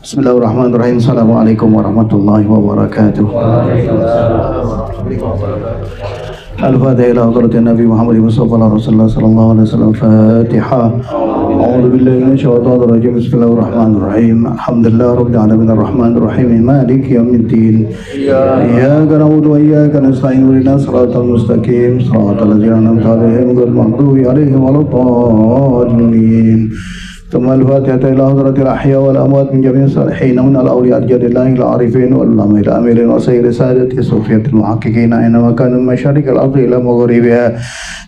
Bismillahirrahmanirrahim. Assalamualaikum warahmatullahi wabarakatuh. Al-Fatihah ila hadratin Nabi Muhammad Mustafa Rasulullah sallallahu alaihi wasallam. Fatihah. A'udzu billahi minasyaitonir rajim. Bismillahirrahmanirrahim. Alhamdulillahi rabbil alamin arrahmanir rahim maliki yaumiddin. Iyyaka na'budu wa iyyaka nasta'in ihdinas siratal mustaqim siratal ladzina an'amta 'alaihim ghairil maghdubi 'alaihim waladdallin. ثم الفاتحة إلى حضرة الأحياء والأموات من جميع الصالحين من الأولياء رجال الله العارفين والعلماء الأميرين وسائر سادة الصوفية المحققين أينما كانوا من مشارق الأرض إلى مغربها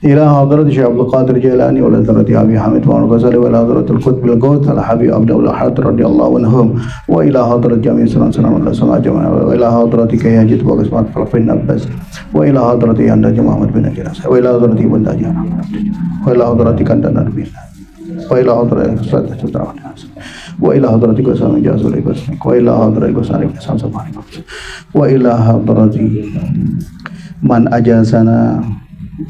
إلى حضرة الشيخ عبد القادر الجيلاني وإلى حضرة أبي حامد الغزالي وإلى حضرة القطب الغوث الحبيب عبد الأحد رضي الله عنهم وإلى حضرة جميع سنن الله سمع جميع وإلى حضرة كي يجد وقسمات فلفين نبس وإلى حضرة يندج محمد بن جناس وإلى حضرة ابن دجان وإلى حضرة كندنا نبينا وإلى حضرة وإلى حضرة قسم جازل قسم وإلى حضرة قسم قسم سبحانه وإلى حضرة من أجازنا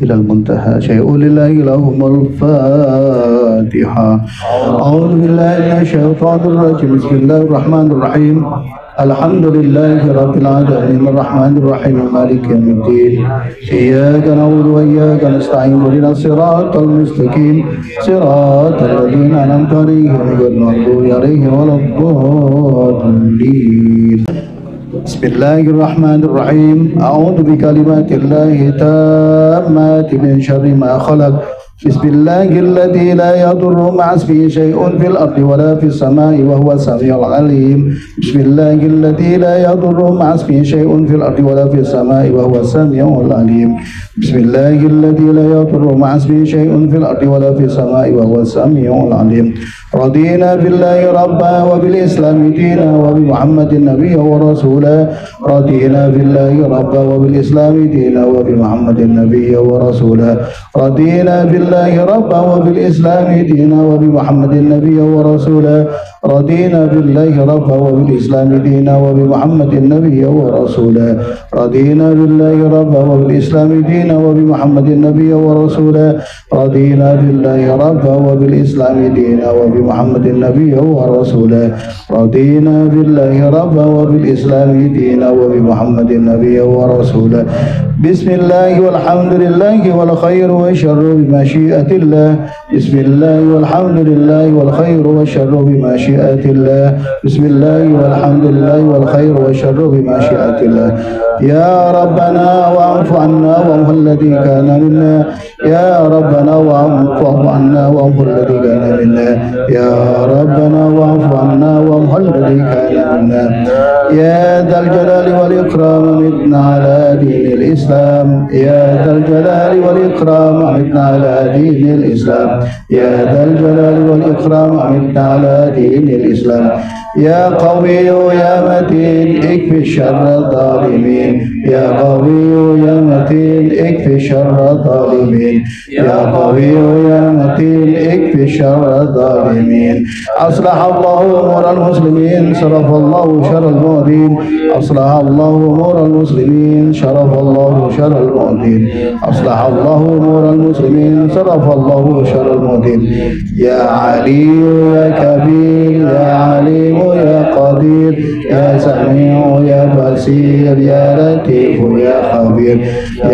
إلى المنتهى شيء لله لهم الفاتحة. أعوذ بالله من الشيطان الرجيم. بسم الله الرحمن الرحيم. الحمد لله رب العالمين الرحمن الرحيم مالك يوم الدين. إياك نعبد وإياك نستعين اهدنا الصراط المستقيم صراط الذين أنعمت عليهم غير المغضوب عليهم ولا الضالين. بسم الله الرحمن الرحيم. أعوذ بكلمات الله التامات من شر ما خلق. بسم الله الذي لا يضر مع اسمه شيء في الأرض ولا في السماء وهو السميع العليم. بسم الله الذي لا يضر مع اسمه شيء في الأرض ولا في السماء وهو السميع العليم. بسم الله الذي لا يضر مع اسمه شيء في الأرض ولا في السماء وهو السميع العليم. رضينا بالله ربا وبالإسلام دينا وبمحمد النبي ورسولا. رضينا بالله ربا وبالإسلام دينا وبمحمد النبي ورسولا. رضينا بالله ربا وبالإسلام دينا وبمحمد النبي ورسولا. رضينا بالله ربا وبالإسلام دينا وبمحمد النبي ورسولا. رضينا بالله ربا وبالإسلام دينا وبمحمد النبي ورسولا. رضينا بالله ربا وبالإسلام دينا وبمحمد النبي ورسولا. رضينا بالله ربا وبالإسلام دينا وبمحمد النبي ورسولا. بسم الله والحمد لله والخير والشر بمشيئة الله. بسم الله والحمد لله والخير والشر بمشيئة الله. بسم الله والحمد لله والخير والشر بمشيئة الله. يا ربنا واعف عنا وامح الذي كان منا. يا ربنا واعف عنا وامح الذي كان منا. يا ربنا واعف عنا وامح الذي كان منا. يا ذا الجلال والإكرام متنا على دين الإسلام. يا ذا الجلال والإكرام متنا على دين الإسلام. يا ذا الجلال والإكرام متنا على دين الإسلام. يا قوي يا متين اكفي شر الظالمين. يا قوي يا متين اكفي شر الظالمين. يا قوي يا متين اكفي شر الظالمين. أصلح الله أمور المسلمين صرف الله شر المؤذين. أصلح الله أمور المسلمين شرف الله شر المؤذين. أصلح الله أمور المسلمين صرف الله شر المؤذين. يا علي يا كبير يا عليم يا قدير يا سميع يا بصير يا لطيف يا خبير.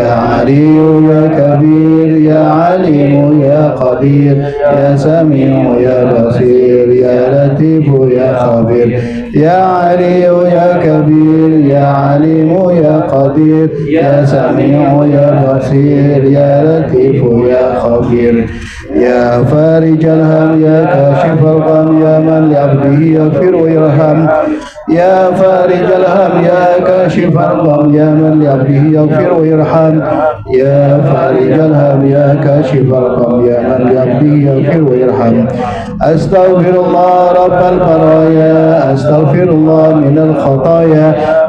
يا علي يا كبير يا عليم يا قدير يا سميع يا بصير يا لطيف يا خبير. يا علي يا كبير يا عليم يا قدير يا سميع يا بصير يا لطيف يا خبير. يا فارج الهم يا كاشف الغم يا من لعبده يغفر ويرحم. يا فارج الهم يا كاشف الغم يا من لعبده يغفر ويرحم. يا فارج الهم يا كاشف الغم يا من لعبده يغفر ويرحم. أستغفر الله رب البرايا. أستغفر الله من الخطايا.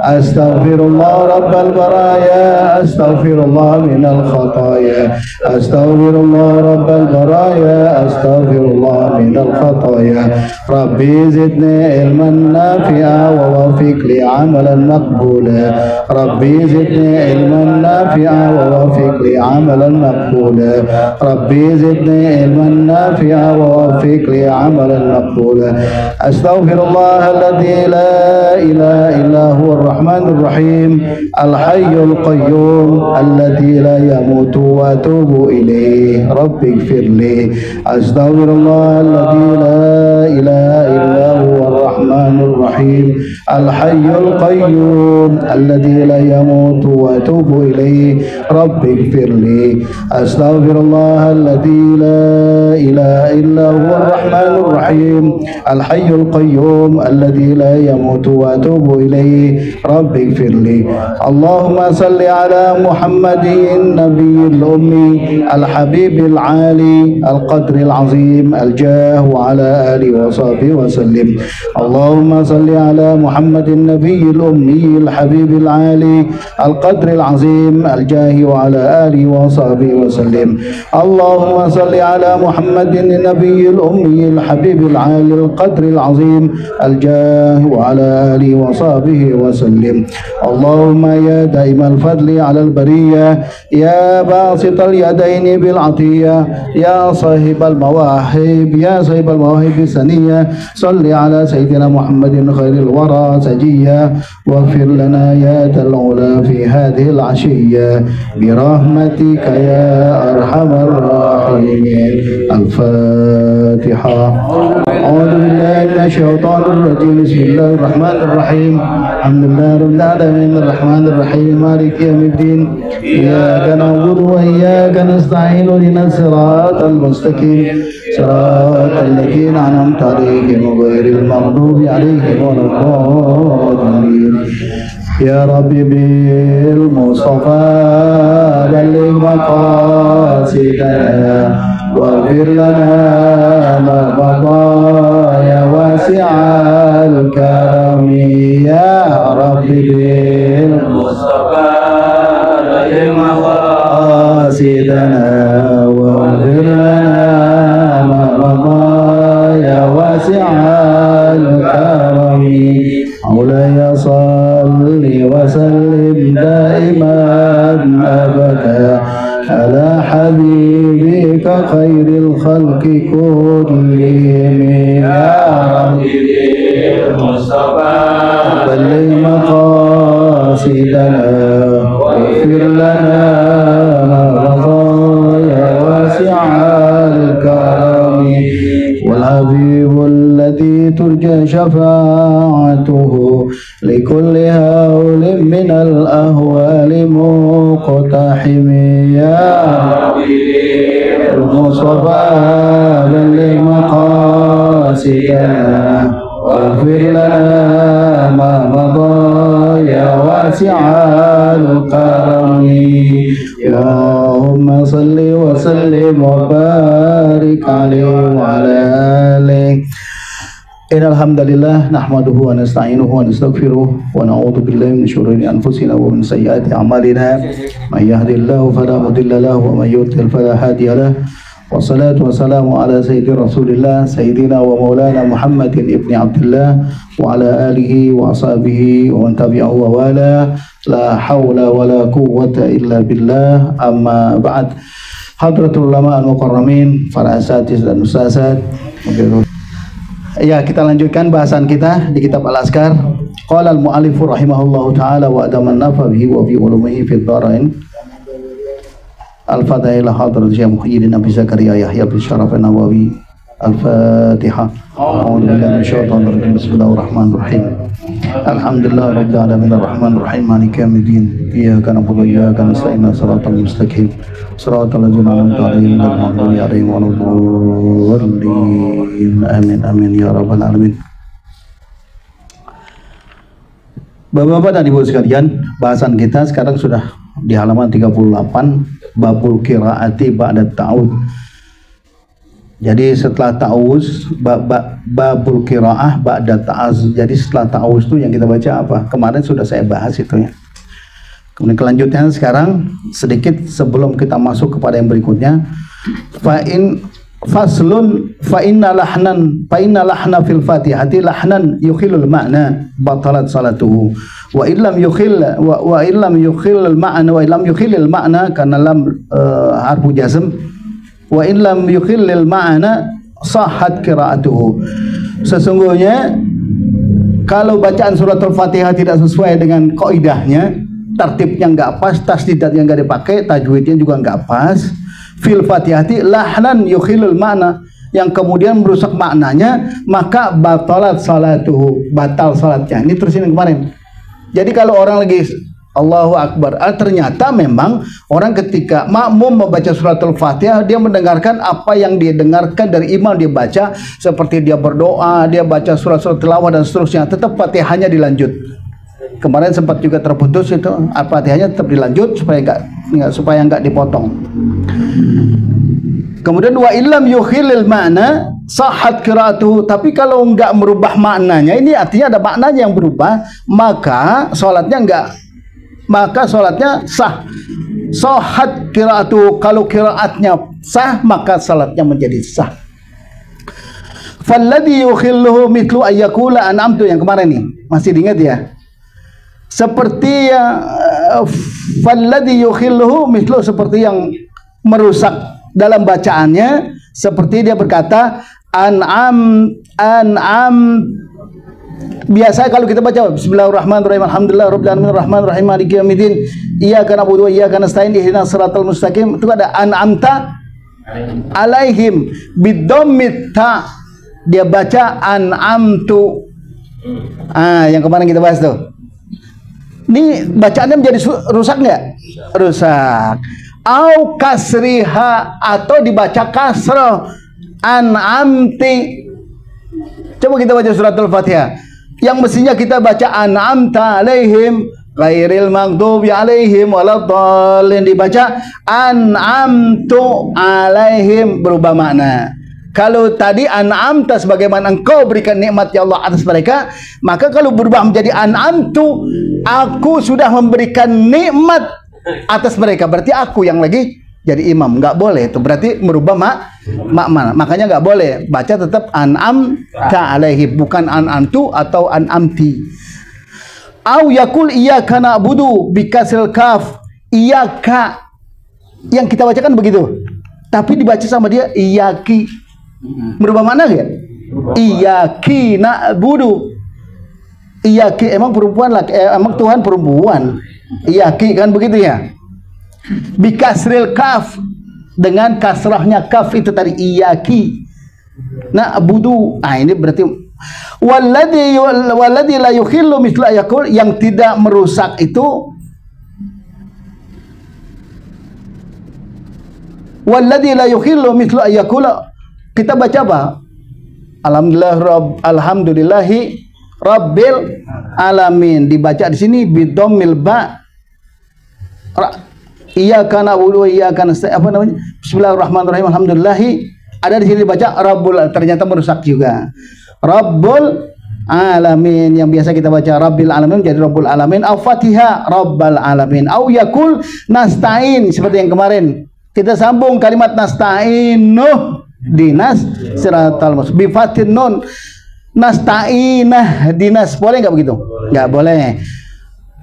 أستغفر الله رب البرايا أستغفر الله من الخطايا أستغفر الله رب البرايا أستغفر الله من الخطايا ربي زدني علما نافعا ووفق لي عملا مقبولا ربي زدني علما نافعا ووفق لي عملا مقبولا ربي زدني علما نافعا ووفق لي عملا مقبولا أستغفر الله الذي لا إله إلا هو الرحمن الرحيم الحي القيوم الذي لا يموت وأتوب إليه رب اغفر لي أستغفر الله الذي لا إله إلا هو الرحمن الرحيم الحي القيوم الذي لا يموت وأتوب إليه رب اغفر لي أستغفر الله الذي لا إله إلا هو الرحمن الرحيم الحي القيوم الذي لا يموت وأتوب إليه رب اغفر لي اللهم صل على محمد النبي الأمي الحبيب العالي القدر العظيم الجاه وعلى آله وصحبه وسلم اللهم صل على محمد النبي الأمي الحبيب العالي القدر العظيم الجاه وعلى آله وصحبه وسلم اللهم صل على محمد النبي الأمي الحبيب العالي القدر العظيم الجاه وعلى آله وصحبه وسلم اللهم يا دائم الفضل على البرية يا باسط اليدين بالعطية يا صاحب المواهب يا صاحب المواهب السنية صل على سيدنا محمد خير الورى سجية واغفر لنا يا ذا العلا في هذه العشية برحمتك يا أرحم الراحمين الفاتحة أعوذ بالله من الشيطان الرجيم بسم الله الرحمن الرحيم الحمد لله رب العالمين الرحمن الرحيم مالك يوم الدين إياك نعبد وإياك نستعين اهدنا الصراط المستقيم صراط الذين أنعمت عليهم غير المغضوب عليهم ولا الضالين يا ربي بالمصطفى بلغ مقاصدنا واغفر لنا ما مضى يا واسع الكرم يا ربي بالمصطفى بلغ مقاصدنا واغفر لنا ما مضى يا واسع الكرم مولاي صل وسلم دائما أبدا على حبيبك خير الخلق كلهم يا ربي المصطفى بلغ مقاصدنا واغفر لنا ما مضى يا واسع الكرم والحبيب الذي ترجى شفاعته لكل هول من الأهوال مقتحم يا ربي المصطفى بلغ مقاصدنا واغفر لنا ما مضى يا واسع الكرم اللهم صل وسلم وبارك عليه وعلى آله Innal hamdalillah nahmaduhu wa nasta'inuhu wa nastaghfiruh wa na'udzu billahi min shururi anfusina wa min sayyiati a'malina may yahdihillahu fala mudilla lahu wa may yudlil fala hadiya lahu wassalatu wassalamu ala sayyidi rasulillah sayyidina wa maulana Muhammadin ibni Abdullah wa ala alihi wa ashabihi wa man tabi'ahu wa wala la hawla wa la quwwata illa billah amma ba'd. Hadratul ulama al-mukarramin, para asatiz dan ustazat. Ya, kita lanjutkan bahasan kita di kitab Al-Azkar. Qala al-mu'allif rahimahullahu taala wa adaman nafa bihi wa bi ulumihi fid dharain. Al-Fatihah hadrat Syekh Muhyiddin Abi Zakaria Yahya bin Syaraf an-Nawawi. Al-Fatihah. A'udzu billahi minasyaitonir rajim. Bismillahirrahmanirrahim. Alhamdulillah rabbil alamin arrahmanir rahim maliki yaumiddin. Iyyaka na'budu wa iyyaka nasta'in shiratal mustaqim. Shiratal ladzina an'amta 'alaihim ghairil maghdubi 'alaihim waladdallin. Amin amin ya rabbal alamin. Bapak-bapak dan ibu sekalian, bahasan kita sekarang sudah di halaman 38, babul qiraati ba'da ta'awud. Jadi setelah ta'awuz babul qiraah ba'da ta'awuz. Jadi setelah ta'awuz itu yang kita baca apa? Kemarin sudah saya bahas itu ya. Kemudian kelanjutannya sekarang sedikit sebelum kita masuk kepada yang berikutnya. Fa inna lahna fil Fatihati lahnan yukhilul ma'na batalat salatuhu wa illam yukhil al-ma'na wa illam yukhilil ma'na karena lam harfu jazm wa illam yukhilil ma'na sahhat qira'atuhu. Sesungguhnya kalau bacaan surat Al-Fatihah tidak sesuai dengan kaidahnya, tertibnya nggak pas, tasdidnya nggak dipakai, tajwidnya juga nggak pas, fil Fatihati lahnan yukhilul ma'na, yang kemudian merusak maknanya, maka batalat salatuhu, batal salatnya. Ini terusin kemarin. Jadi kalau orang lagi Allahu Akbar, ternyata memang orang ketika makmum membaca surat Al-Fatihah, dia mendengarkan apa yang dia dengarkan dari imam dia baca, seperti dia berdoa, dia baca surat-surat tilawah dan seterusnya, tetap Fatihahnya dilanjut. Kemarin sempat juga terputus itu, Al-Fatihahnya tetap dilanjut supaya enggak dipotong. Kemudian wa illam yukhilil ma'na sahhat qiraatuhu, tapi kalau enggak merubah maknanya, ini artinya ada maknanya yang berubah, maka salatnya sah. Sahhat qiraatuhu, kalau qiraatnya sah maka salatnya menjadi sah. Falladhi yukhilluhu mithlu ayyakula an'amtu, yang kemarin nih masih diingat ya. Seperti yang falladhi yukhilluhu mithlu, seperti yang merusak dalam bacaannya, seperti dia berkata an'am. Biasa kalau kita baca Bismillahirrahmanirrahim, Alhamdulillahirabbil alamin, arrahmanir rahim, maliki yaumiddin, iyyaka na'budu wa iyyaka nasta'in, ihdinas siratal mustaqim, itu ada an'amta alaihim bidhammit ta, dia baca an'amtu. Yang kemarin kita bahas tuh. Ini bacaannya menjadi rusak nggak? Rusak. Au kasriha, atau dibaca kasrah, an'amti. Coba kita baca surat Al-Fatihah. Yang mestinya kita baca an'amta alaihim ghairil maghdubi alaihim waladdallin, dibaca an'amtu alaihim, berubah makna. Kalau tadi an'amta sebagaimana engkau berikan nikmat ya Allah atas mereka, maka kalau berubah menjadi an'amtu, aku sudah memberikan nikmat atas mereka, berarti aku yang lagi jadi imam. Nggak boleh, itu berarti merubah makna. Makanya nggak boleh, baca tetap an'amta alaihi, bukan an'amtu atau an'amti. Au yakul iyyaka na'budu bikasril kaf, iyyaka yang kita bacakan begitu, tapi dibaca sama dia iyyaki, berubah makna ya? Iyyaki na'budu, iyyaki, emang perempuan laki, emang Tuhan perempuan, iyyaki kan begitu ya? Bikasril kaf, dengan kasrahnya kaf itu tadi, iyyaki na'budu. Ini berarti walladzi la yukhillu mithla yaqul, yang tidak merusak itu walladzi la yukhillu mithla yaqul, kita baca apa? Alhamdulillahi rabbil alamin, dibaca di sini bidhammil ba, iyyaka na'budu wa iyyaka nasta'in, apa namanya? Bismillahirrahmanirrahim, alhamdulillahi, ada di sini dibaca rabbul, ternyata merusak juga. Rabbul alamin, yang biasa kita baca rabbil alamin jadi rabbul alamin. Au Fatihah rabbal alamin. Au yakul nasta'in, seperti yang kemarin kita sambung kalimat nasta'inu dinas siratal mustaqim bi fatin nun, nasta'inah dinas, boleh nggak begitu? Nggak boleh.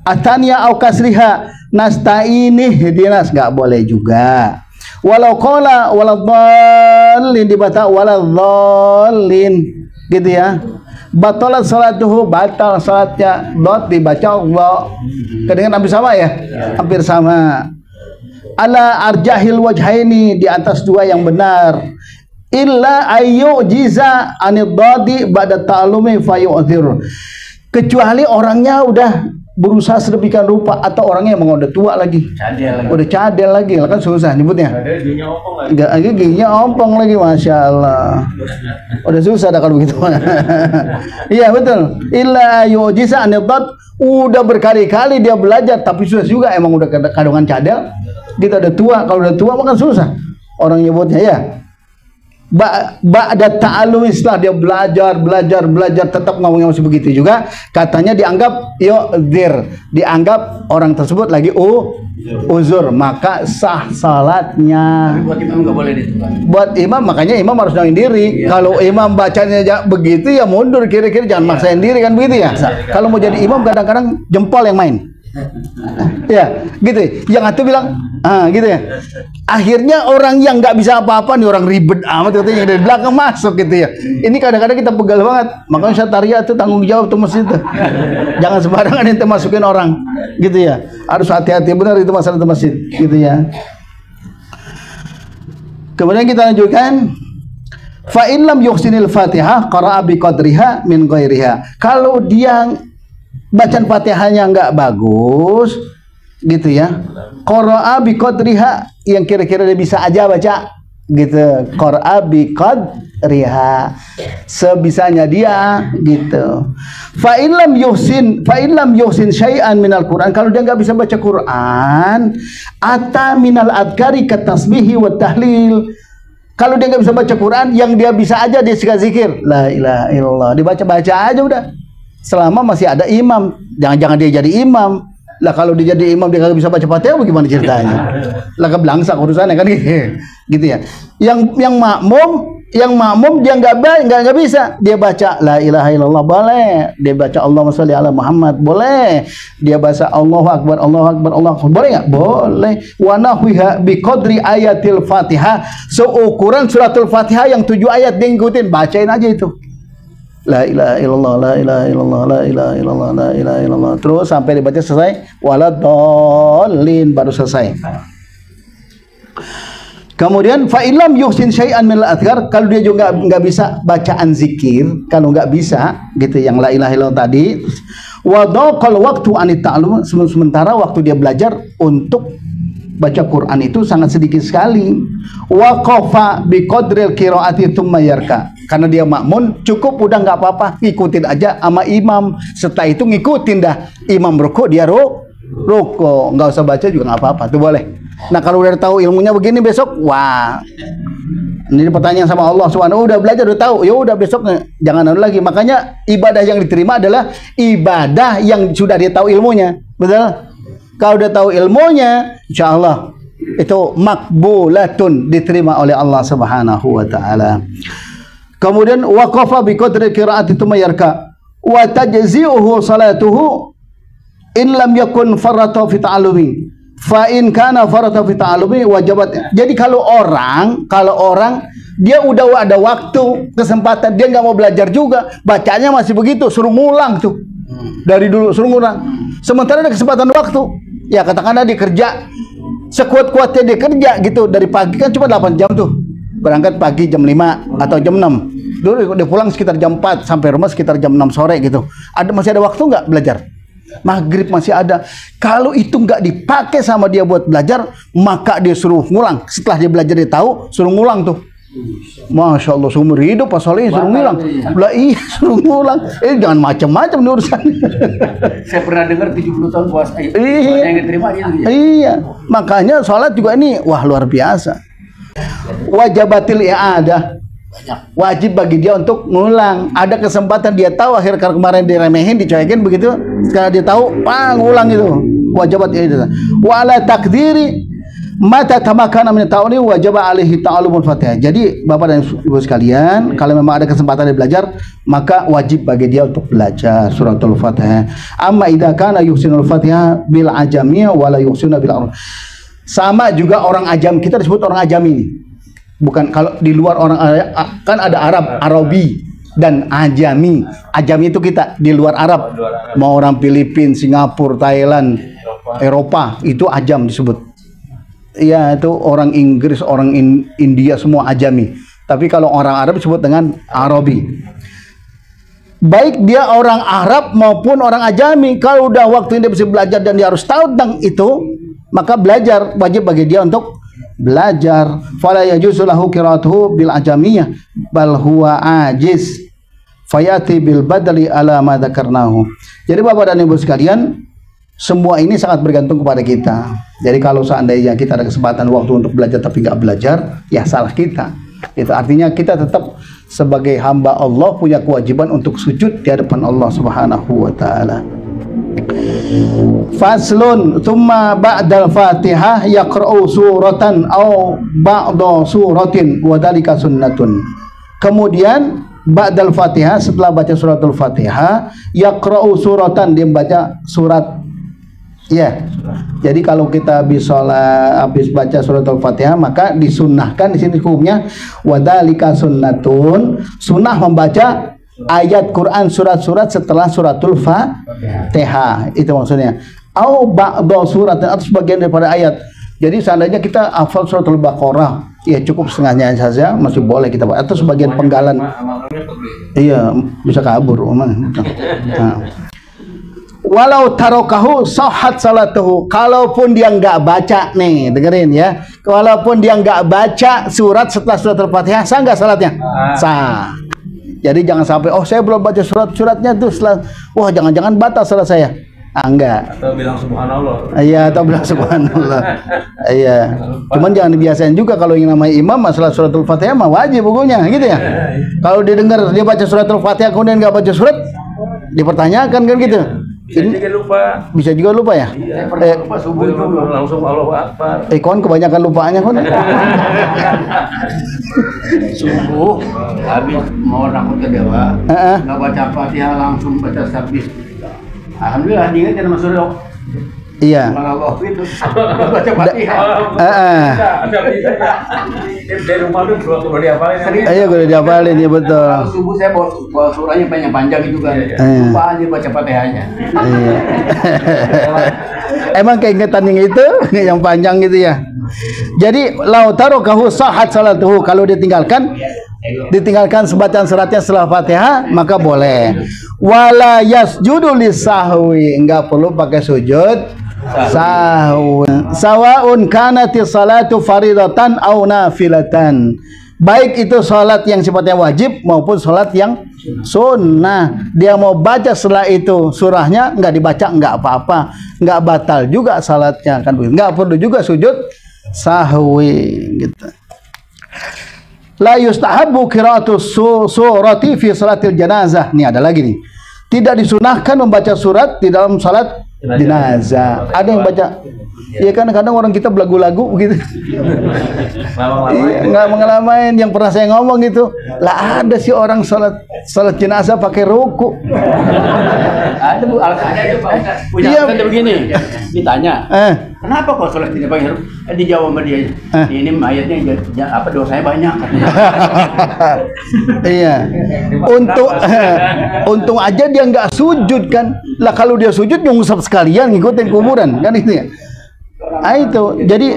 Atania au kasriha nasta'ini dinas, nggak boleh juga. Walau qala waladhdallin, dibaca waladhdallin gitu ya. Batalat salatuhu, batal salatnya. Dot dibaca Allah, kedengaran hampir sama ya? Hampir sama. Ala arjahil wajhaini, di atas dua yang benar. Illa ayyujiza anid dadi ba'da ta'allumi fayu'thir, kecuali orangnya udah berusaha sedemikian rupa, atau orangnya emang udah tua lagi, udah cadel lagi, kan susah nyebutnya, giginya ompong lagi, masya Allah, udah susah dah kalau begitu. Iya betul. Illa yujiza anidad, udah berkali-kali dia belajar, tapi susah juga, emang udah kandungan cadel, kita udah tua, kalau udah tua makan susah orang nyebutnya ya. Ba'da ta'allum, setelah dia belajar tetap ngomongnya masih begitu juga, katanya dianggap dianggap orang tersebut lagi uzur, maka sah salatnya. Buat imam nggak boleh ditukar. Buat imam, makanya imam harus nawain diri. Kalau imam bacanya begitu ya mundur kiri-kiri, jangan maksain diri kan begitu ya. Kalau mau jadi imam kadang-kadang jempol yang main. Ya, gitu. Yang satu bilang, gitu ya. Akhirnya orang yang nggak bisa apa-apa nih, orang ribet amat katanya yang dari belakang masuk gitu ya. Ini kadang-kadang kita pegal banget. Makanya syariah itu tanggung jawab tuh masjid itu. Jangan sembarangan ente masukin orang, gitu ya. Harus hati-hati benar itu masalah itu masjid, gitu ya. Kemudian kita lanjutkan. Fa in lam yuhsinil Fatihah qara'a bi qadriha min ghairiha. Kalau dia bacaan Fatihahnya nggak bagus, gitu ya. Qara'a bi qadriha, yang kira-kira dia bisa aja baca, gitu. Qara'a bi qadriha, sebisanya dia, gitu. Fa in lam yuhsin syai'an minal Quran, kalau dia nggak bisa baca Quran, ata minal adkari kat tasbihi wa tahlil. Kalau dia nggak bisa baca Quran, yang dia bisa aja dia zikir, la ilaha illallah, dibaca-baca aja udah. Selama masih ada imam, jangan dia jadi imam. Lah kalau dia jadi imam dia nggak bisa baca Fatihah, bagaimana ceritanya? Lah keblangsak urusannya kan gitu ya. Yang makmum dia nggak bisa. Dia baca la ilaha illallah boleh, dia baca Allahumma sholli ala Muhammad boleh, dia baca Allahu akbar boleh nggak? Boleh. Wa nahwiha bi qadri ayatil Fatihah, seukuran suratul Fatihah yang 7 ayat dia ngikutin, bacain aja itu. La ilaha illallah, la ilaha illallah, la ilaha illallah, la ilaha illallah. Terus sampai dibaca selesai, waladhdallin, baru selesai. Kemudian fa illam yuhsin syai'an min al-adhkar, kalau dia juga nggak bisa bacaan zikir, kalau nggak bisa gitu yang la ilaha illallah tadi, wa daqal waktu anit ta'allum, sementara waktu dia belajar untuk baca Quran itu sangat sedikit sekali. Waqafa bi qadril qiraati tsumma yarka, karena dia makmun cukup udah nggak apa-apa, ngikutin aja sama imam. Setelah itu ngikutin dah imam ruku, dia ruku, nggak usah baca juga nggak apa-apa, itu boleh. Nah kalau udah tahu ilmunya begini, besok wah, ini pertanyaan sama Allah Subhanahu, udah belajar udah tahu, ya udah besok jangan anu lagi. Makanya ibadah yang diterima adalah ibadah yang sudah dia tahu ilmunya, betul? Kalau udah tahu ilmunya, insya Allah itu makbulatun, diterima oleh Allah Subhanahu wa taala. Kemudian waqafa bi qadri qiraati tsumma yarka wa tajzi'uhu salatuhu in lam yakun farata fi ta'allumi fa in kana farata fi ta'allumi wajabat. Jadi kalau orang dia udah ada waktu, kesempatan, dia nggak mau belajar juga, bacanya masih begitu, suruh ngulang tuh. Dari dulu suruh ngulang. Sementara ada kesempatan waktu, ya katakanlah dia kerja sekuat-kuatnya, dia kerja gitu dari pagi, kan cuma 8 jam tuh, berangkat pagi jam 5 atau jam 6, dulu dia pulang sekitar jam 4, sampai rumah sekitar jam 6 sore gitu. Masih ada waktu nggak belajar? Maghrib masih ada. Kalau itu nggak dipakai sama dia buat belajar, maka dia suruh ngulang. Setelah dia belajar dia tahu, suruh ngulang tuh. Masya Allah, seumur hidup Pak Soleh suruh ngulang. Lah iya, suruh ngulang. Jangan macam-macam nih urusan. Saya pernah dengar 70 tahun puasa. Iya. Yang diterima gitu. Iya. Makanya sholat juga ini wah luar biasa. Wajibatil i'adah. Wajib bagi dia untuk ngulang. Ada kesempatan dia tahu, akhir kemarin diremehin, dicuekin begitu. Sekarang dia tahu, ngulang itu. Wajibat i'adah. Wa ala takdiri mata tamakana min ta'allumi wajib alaihi ta'allumul Fatihah. Jadi Bapak dan Ibu sekalian, kalau memang ada kesempatan dia belajar, maka wajib bagi dia untuk belajar suratul Fatihah. Amma idza kana yuhsinul Fatihah bil ajamiyah wala yuhsinu bil arab. Sama juga orang ajam, kita disebut orang ajami ini. Bukan kalau di luar orang, kan ada Arab, Arabi dan ajami. Ajami itu kita di luar Arab. Mau orang Filipina, Singapura, Thailand, Eropa, itu ajam disebut. Iya, itu orang Inggris, orang India, semua ajami. Tapi kalau orang Arab disebut dengan Arabi. Baik dia orang Arab maupun orang ajami, kalau udah waktunya dia bisa belajar dan dia harus tahu tentang itu, maka belajar, wajib bagi dia untuk belajar. Fala yajuzu lahu qira'atuhu bil ajamiyah bal huwa ajiz fayati bil badali ala ma dzakarnahu. Jadi Bapak dan Ibu sekalian, semua ini sangat bergantung kepada kita. Jadi kalau seandainya kita ada kesempatan waktu untuk belajar tapi nggak belajar, ya salah kita. Itu artinya kita tetap sebagai hamba Allah punya kewajiban untuk sujud di hadapan Allah Subhanahu wa taala. Faslun thumma ba'dal Fatihah yaqra'u suratan aw ba'da suratin wa dzalika sunnatun. Kemudian ba'dal Fatihah, setelah baca suratul Fatihah, yaqra'u suratan, dia baca surat. Ya. Jadi kalau kita habis baca suratul Fatihah, maka disunnahkan di sini hukumnya wa dzalika sunnatun, sunnah membaca ayat Quran surat-surat setelah suratul Fatihah. Itu maksudnya. Au ba'da surat, atau sebagian daripada ayat. Jadi seandainya kita hafal suratul Baqarah, ya cukup setengahnya saja masih boleh kita baca, atau sebagian penggalan. Iya, bisa kabur. Nah. Walau tarokahu sahhat salatuhu, kalaupun dia nggak baca nih, dengerin ya, walaupun dia nggak baca surat setelah suratul Fatihah, sah nggak salatnya? Sah. Jadi jangan sampai, oh saya belum baca suratnya tuh, setelah, wah jangan-jangan batal salat saya. Enggak. Atau bilang subhanallah. Iya, atau bilang subhanallah. Iya. Cuman jangan dibiasain juga kalau yang namanya imam masalah suratul Fatihah mah wajib bukunya, gitu ya. Kalau didengar dia baca suratul Fatihah kemudian nggak baca surat, dipertanyakan kan gitu. Bisa juga lupa. Bisa juga lupa ya? Iya, lupa subuh itu langsung Allahu Akbar. Kon kebanyakan lupaannya kon. Subuh habis mau rakut ke dewa, nggak baca Fatihah langsung baca sabis. Alhamdulillah dia kan masuk dok. Iya. Allah itu baca Fatihah. Ada bisa. Dari rumah tuh udah dihafalin. Iya, udah dihafalin ya, betul. Subuh saya bawa surahnya panjang itu kan. Lupa aja baca Fatihahnya. Iya. Emang keingetan yang itu yang panjang gitu ya. Jadi lau tarokahu sahhat salatuhu, kalau ditinggalkan sebacaan suratnya setelah Fatihah maka boleh. Wala yasjudu lisahwi, enggak perlu pakai sujud sahwi. Sawaun kanati salatu faridatan au nafilatan, baik itu salat yang sifatnya wajib maupun salat yang sunnah. Dia mau baca setelah itu surahnya enggak dibaca enggak apa-apa, enggak batal juga salatnya kan, enggak perlu juga sujud sahwi gitu. La yustahabbu qira'atu surati fi salatil janazah. Nih ada lagi nih. Tidak disunahkan membaca surat di dalam salat jenazah. Ada yang baca. Iya kan kadang orang kita belagu-lagu begitu. Nggak mengalamain, yang pernah saya ngomong gitu. Lah ada sih orang salat jenazah pakai ruku. Ada bu, alasannya punya alasan begini. Ditanya, kenapa kok salat tidak pakai ruku? Dijawab sama dia. Ini mayatnya apa dosanya banyak. Iya. Untung aja dia nggak sujud kan. Lah kalau dia sujud nyungsep sekalian ngikutin kuburan kan itu ya. Itu jadi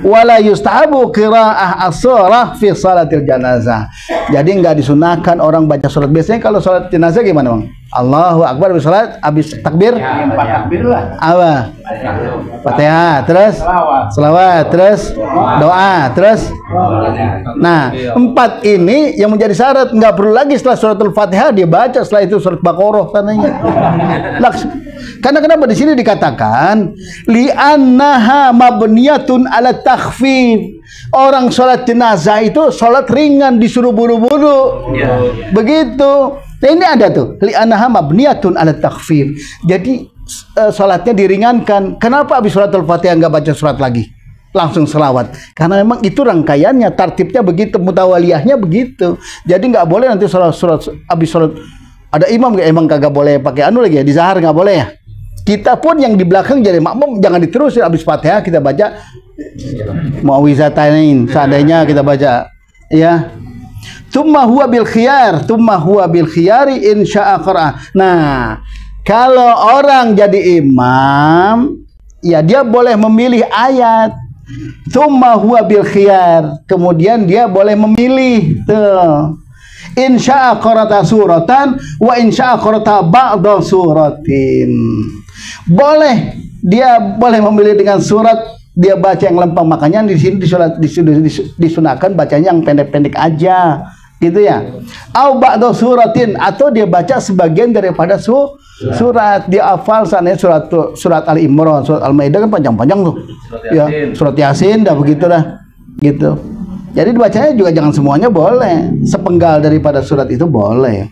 wala yustahabu qiraah as-surah fi salatil janazah. Jadi enggak disunahkan orang baca surat. Biasanya kalau salat jenazah gimana, Bang? Allahu Akbar habis takbir. Ya, 4 takbir lah. Apa? Fatihah, terus selawat, terus doa, terus. Nah, 4 ini yang menjadi syarat, enggak perlu lagi setelah suratul Fatihah dia baca setelah itu surat Baqarah tandanya. Karena kenapa di sini dikatakan li'annaha mabniyatun ala takhfif. Orang sholat jenazah itu sholat ringan, disuruh buru-buru. Begitu. Nah, ini ada tuh li'annaha mabniyatun ala takhfif. Jadi sholatnya diringankan. Kenapa habis suratul Fatihah nggak baca surat lagi? Langsung selawat. Karena memang itu rangkaiannya, tartibnya begitu, mutawaliyahnya begitu. Jadi nggak boleh nanti surat habis sholat ada imam emang kagak boleh pakai anu lagi ya, di zahar nggak boleh ya. Kita pun yang di belakang jadi makmum jangan diterusin habis Fatihah kita baca muawwizatain seandainya kita baca ya. Tsumma huwa bil khiyari in syaa qara'a. Nah, kalau orang jadi imam ya dia boleh memilih ayat. Tsumma huwa bil khiyar, kemudian dia boleh memilih tuh. Insya qara'ta suratan wa insya qara'ta ba'da suratin. Boleh, dia boleh memilih dengan surat dia baca yang lempeng, makanya di sini disunahkan bacanya yang pendek-pendek aja, gitu ya. Au ba'da suratin, atau dia baca sebagian daripada surat. Dia hafal sana surat Ali Imran, surat Al-Maidah kan panjang-panjang tuh. Ya, surat Yasin dah begitu dah. Gitu. Jadi dibacanya juga jangan semuanya boleh. Sepenggal daripada surat itu boleh.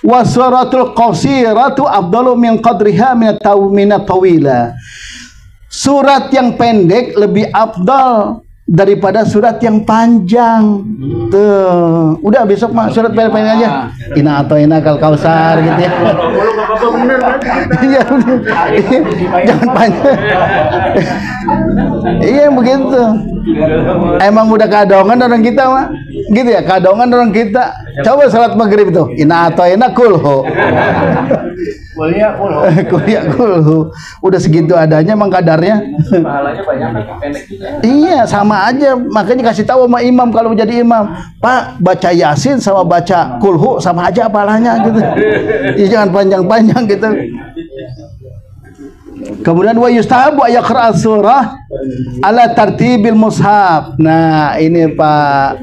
Wasuratul qasiratu afdalu min qadriha min tawila. Surat yang pendek lebih afdal daripada surat yang panjang. Tuh, udah besok mah surat pendek aja. Ina atau ina kal kausar gitu ya. Iya, jangan panjang. Iya begitu. Emang udah kadongan orang kita mah, gitu ya, kadongan orang kita. Coba salat maghrib tuh, ina atau ina kulhu. Kuliah kulhu. Udah segitu adanya emang kadarnya. Pahalanya banyak pendek juga. Iya, sama aja. Makanya kasih tahu sama imam kalau jadi imam, Pak, baca Yasin sama baca kulhu sama aja pahalanya gitu. Ya, jangan panjang-panjang gitu. Kemudian wa yustahabu ayaqra surah ala tartibil mushaf. Nah, ini Pak.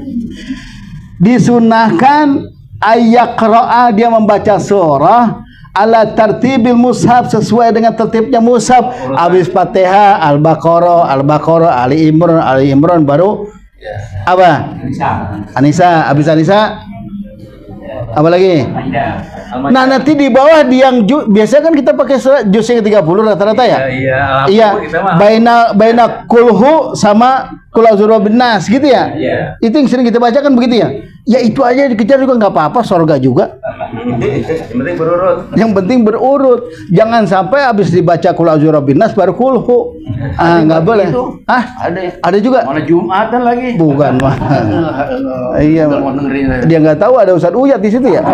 Disunahkan ayaqra, dia membaca surah ala tartibil mushaf, sesuai dengan tertibnya mushaf. Habis Fatihah, Al-Baqarah, Ali Imran baru apa? Anisa, habis Anisa apa lagi? Nah, nanti di bawah yang biasanya kan kita pakai juz yang 30 rata-rata ya? Iya. Baina kulhu sama Qul a'udzu birabbin nas gitu ya? Itu yang sering kita bacakan begitu ya? Ya itu aja dikejar juga nggak apa-apa, surga juga. Yang penting berurut. Yang penting berurut. Jangan sampai habis dibaca Qul a'udzu birabbin nas baru kulhu. Nggak boleh. Ada juga. Mana Jumatan lagi? Bukan mah. Iya. Dia nggak tahu ada Ustaz Uyat di situ ya.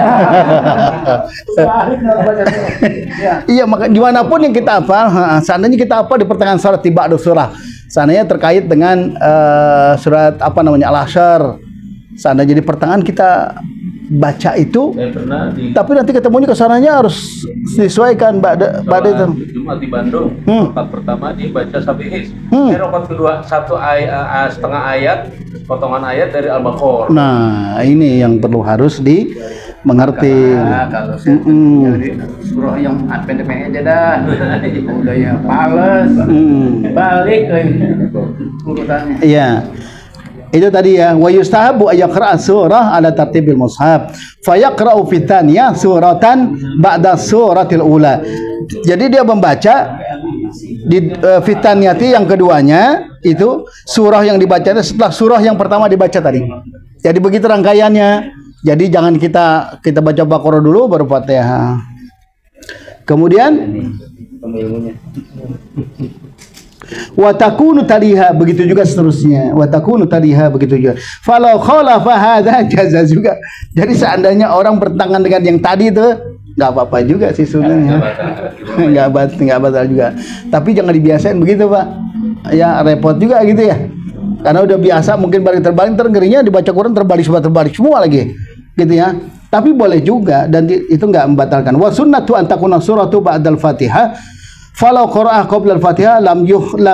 Iya, maka dimanapun yang kita hafal, seandainya kita hafal di pertengahan surat tiba ada surah, seandainya terkait dengan surat apa namanya Al-Hasyr, seandainya di pertengahan kita baca itu, tapi nanti ketemunya kesananya harus disesuaikan pada itu. Jumat di Bandung, rakaat pertama dibaca Sabihis, rakaat kedua setengah ayat, potongan ayat dari Al-Baqarah. Nah, ini yang perlu harus dimengerti. Kalau surah yang pendek-pendek aja dah, udah ya pales, balik urutannya. Iya. Itu tadi ya, wa yustahabu ayaqra surah ala tartibil mushaf fa yaqra'u fi tsaniyah suratan ba'da suratil ula. Jadi dia membaca di fitaniyati yang keduanya itu surah yang dibacanya setelah surah yang pertama dibaca tadi. Jadi begitu rangkaiannya. Jadi jangan kita baca Baqarah dulu baru Fatihah. Kemudian wa takunu taliha, begitu juga seterusnya. Wa takunu taliha, begitu juga. Falau khalafa hadza jaza juga. Jadi seandainya orang bertentangan dengan yang tadi itu nggak apa-apa juga sih sebenarnya. Nggak batal juga. Tapi jangan dibiasain begitu, Pak. Ya repot juga gitu ya. Karena udah biasa mungkin balik-terbalik, ngerinya dibaca Quran terbalik semua lagi. Gitu ya. Tapi boleh juga dan itu nggak membatalkan. Wa sunnatu an takuna suratu ba'dal Fatihah. Falau qira'ah qabla al-Fatihah lam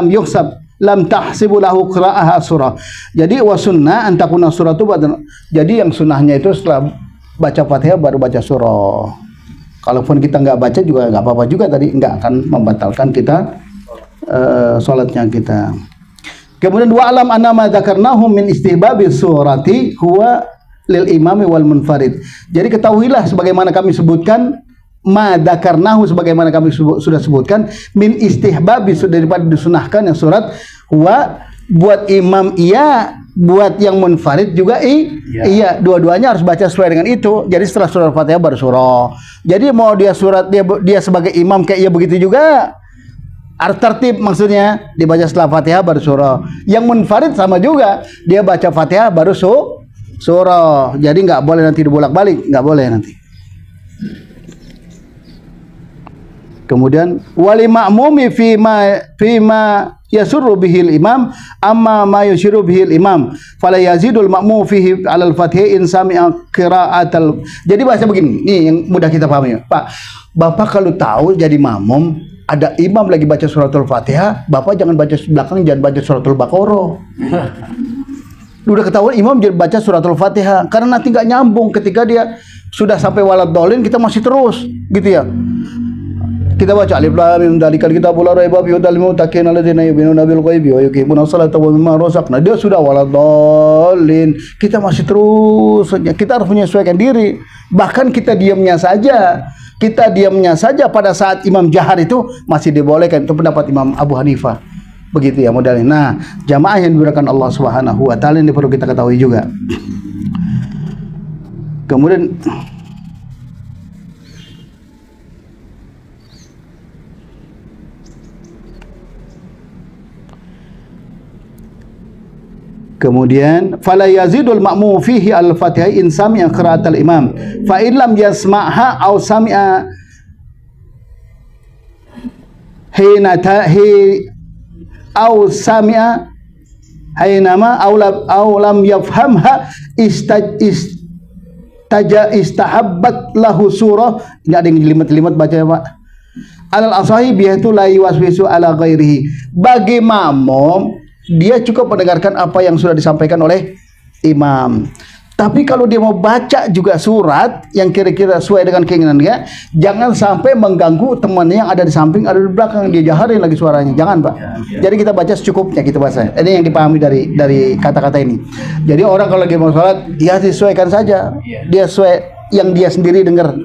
yuhsab lam tahsibu lahu qira'ah surah. Jadi wa sunnah an takuna suratu ba'dal. Jadi yang sunnahnya itu setelah baca Fatihah baru baca surah. Kalaupun kita nggak baca juga nggak apa-apa juga, tadi nggak akan membatalkan kita salatnya kita. Kemudian wa alam anna ma dzakarnahu min istihbabi surati huwa lil imami wal munfarid. Jadi ketahuilah sebagaimana kami sebutkan ma dzakarnahu, sebagaimana kami sudah sebutkan, min istihbabi, daripada disunahkan yang surat huwa buat imam iya, buat yang munfarid juga iya, dua-duanya harus baca sesuai dengan itu. Jadi setelah surah Fatihah baru surah. Jadi mau dia sebagai imam kayak iya begitu juga. Tertib maksudnya dibaca setelah Fatihah baru surah. Yang munfarid sama juga, dia baca Fatihah baru surah. Jadi nggak boleh nanti dibolak-balik, nggak boleh nanti. Kemudian wali ma'mumi fima yasurru bihil imam amma ma yushiru bihil imam fala yazidul ma'mum fihi 'alal fatihah in sami'a qira'atal. Jadi bahasa begini, nih yang mudah kita pahami, Pak. Bapak kalau tahu jadi makmum ada imam lagi baca suratul Fatihah, Bapak jangan baca belakang, jangan baca suratul Baqarah. Udah ketahuan imam jadi baca suratul Fatihah, karena nanti nggak nyambung ketika dia sudah sampai waladhdallin kita masih terus gitu ya. Kita baca alif lam mim dzalikal kitabul la raiba fihi hudal lil muttaqin alladzina yu'minuna bil ghaibi wa yuqimuna sholata wa mimma razaqna. Dia sudah waladhdallin. Kita masih terus saja. Kita harus menyesuaikan diri. Bahkan kita diamnya saja. Kita diamnya saja pada saat imam jahar itu masih dibolehkan. Itu pendapat Imam Abu Hanifah. Begitu ya modelnya. Nah, jamaah yang dimuliakan Allah Subhanahu wa taala ini perlu kita ketahui juga. Kemudian fala yazidul ma'mum fihi al-Fatihah in sami'a qira'atal imam fa in lam yasma'ha aw sami'a aw sami'a hainama aw lam yafhamha istahabbat lahu surah. Ini ada yang jelimet-jelimet baca ya Pak. Alal asahi bihatu la yuwaswisu ala ghairihi. Bagi makmum dia cukup mendengarkan apa yang sudah disampaikan oleh imam. Tapi kalau dia mau baca juga surat yang kira-kira sesuai dengan keinginan dia, jangan sampai mengganggu temannya yang ada di samping, ada di belakang, dia jaharin lagi suaranya. Jangan Pak. Jadi kita baca secukupnya kita baca. Ini yang dipahami dari kata-kata ini. Jadi orang kalau lagi mau sholat, dia disesuaikan saja. Dia sesuai yang dia sendiri dengar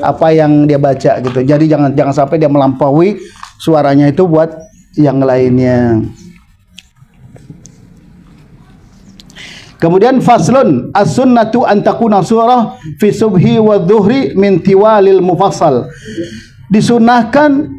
apa yang dia baca gitu. Jadi jangan sampai dia melampaui suaranya itu buat yang lainnya. Kemudian faslun as-sunnatu an takuna surah fi subhi wa dhuhri min tiwalil mufassal. Disunahkan